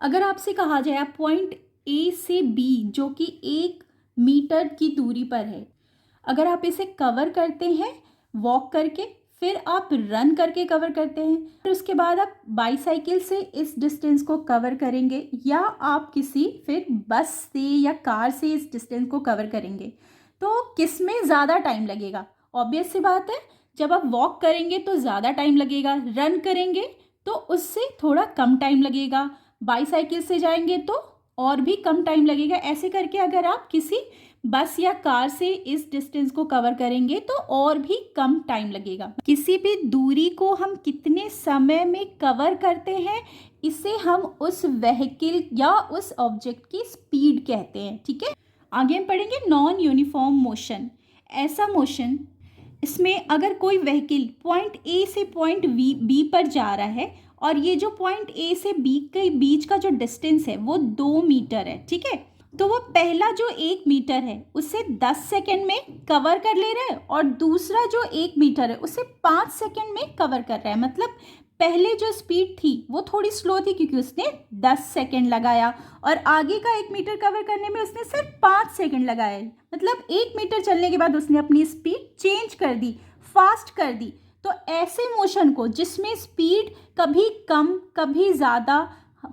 अगर आपसे कहा जाए आप पॉइंट ए से बी जो कि 1 मीटर की दूरी पर है, अगर आप इसे कवर करते हैं वॉक करके, फिर आप रन करके कवर करते हैं, फिर उसके बाद आप बाईसाइकिल से इस डिस्टेंस को कवर करेंगे, या आप किसी फिर बस से या कार से इस डिस्टेंस को कवर करेंगे, तो किस में ज़्यादा टाइम लगेगा? ऑब्वियस सी बात है, जब आप वॉक करेंगे तो ज़्यादा टाइम लगेगा, रन करेंगे तो उससे थोड़ा कम टाइम लगेगा, बाईसाइकिल से जाएंगे तो और भी कम टाइम लगेगा। ऐसे करके अगर आप किसी बस या कार से इस डिस्टेंस को कवर करेंगे तो और भी कम टाइम लगेगा। किसी भी दूरी को हम कितने समय में कवर करते हैं, इसे हम उस व्हीकल या उस ऑब्जेक्ट की स्पीड कहते हैं। ठीक है, आगे हम पढ़ेंगे नॉन यूनिफॉर्म मोशन। ऐसा मोशन, इसमें अगर कोई व्हीकल पॉइंट ए से पॉइंट बी पर जा रहा है और ये जो पॉइंट ए से बी के बीच का जो डिस्टेंस है वो 2 मीटर है, ठीक है, तो वो पहला जो 1 मीटर है उसे 10 सेकेंड में कवर कर ले रहा है और दूसरा जो 1 मीटर है उसे 5 सेकेंड में कवर कर रहा है। मतलब पहले जो स्पीड थी वो थोड़ी स्लो थी क्योंकि उसने 10 सेकेंड लगाया, और आगे का 1 मीटर कवर करने में उसने सिर्फ 5 सेकेंड लगाया। मतलब 1 मीटर चलने के बाद उसने अपनी स्पीड चेंज कर दी, फास्ट कर दी। तो ऐसे मोशन को जिसमें स्पीड कभी कम कभी ज़्यादा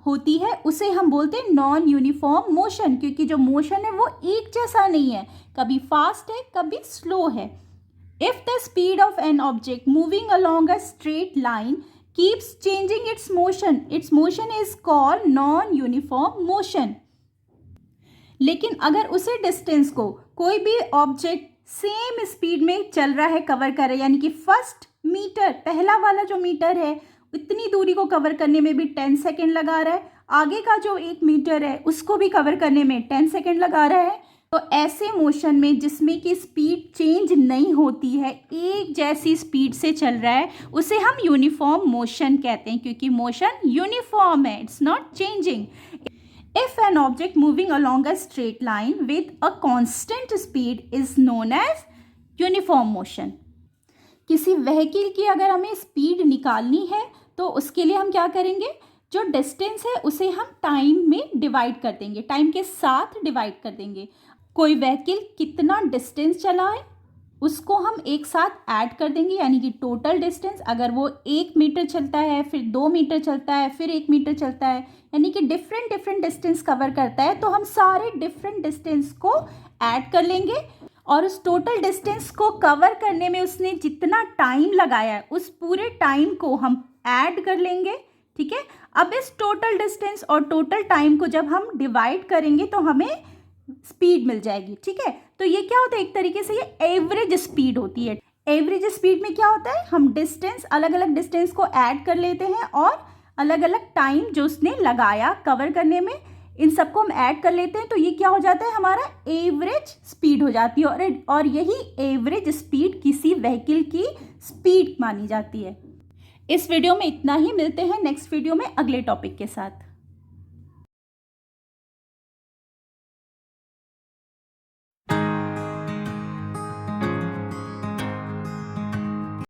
होती है उसे हम बोलते हैं नॉन यूनिफॉर्म मोशन, क्योंकि जो मोशन है वो एक जैसा नहीं है, कभी फास्ट है कभी स्लो है। If the speed of an object moving along a straight line keeps changing its motion is called non-uniform motion। लेकिन अगर उसी डिस्टेंस को कोई भी ऑब्जेक्ट सेम स्पीड में चल रहा है, कवर कर रहा है, यानी कि फर्स्ट मीटर, पहला वाला जो मीटर है इतनी दूरी को कवर करने में भी 10 सेकेंड लगा रहा है, आगे का जो 1 मीटर है उसको भी कवर करने में 10 सेकेंड लगा रहा है, तो ऐसे मोशन में जिसमें कि स्पीड चेंज नहीं होती है, एक जैसी स्पीड से चल रहा है, उसे हम यूनिफॉर्म मोशन कहते हैं, क्योंकि मोशन यूनिफॉर्म है, it's not changing. If an object moving along a straight line with a constant speed is known as uniform motion। किसी व्हीकल की अगर हमें स्पीड निकालनी है तो उसके लिए हम क्या करेंगे, जो डिस्टेंस है उसे हम टाइम में डिवाइड कर देंगे, टाइम के साथ डिवाइड कर देंगे। कोई व्हीकल कितना डिस्टेंस चला है उसको हम एक साथ ऐड कर देंगे, यानी कि टोटल डिस्टेंस, अगर वो 1 मीटर चलता है, फिर 2 मीटर चलता है, फिर 1 मीटर चलता है, यानी कि डिफरेंट डिस्टेंस कवर करता है, तो हम सारे डिफरेंट डिस्टेंस को ऐड कर लेंगे और उस टोटल डिस्टेंस को कवर करने में उसने जितना टाइम लगाया है उस पूरे टाइम को हम ऐड कर लेंगे। ठीक है, अब इस टोटल डिस्टेंस और टोटल टाइम को जब हम डिवाइड करेंगे तो हमें स्पीड मिल जाएगी। ठीक है, तो ये क्या होता है, एक तरीके से ये एवरेज स्पीड होती है। एवरेज स्पीड में क्या होता है, हम डिस्टेंस, अलग अलग डिस्टेंस को ऐड कर लेते हैं और अलग अलग टाइम जो उसने लगाया कवर करने में, इन सबको हम ऐड कर लेते हैं, तो ये क्या हो जाता है, हमारा एवरेज स्पीड हो जाती है, और यही एवरेज स्पीड किसी व्हीकल की स्पीड मानी जाती है। इस वीडियो में इतना ही, मिलते हैं नेक्स्ट वीडियो में अगले टॉपिक के साथ।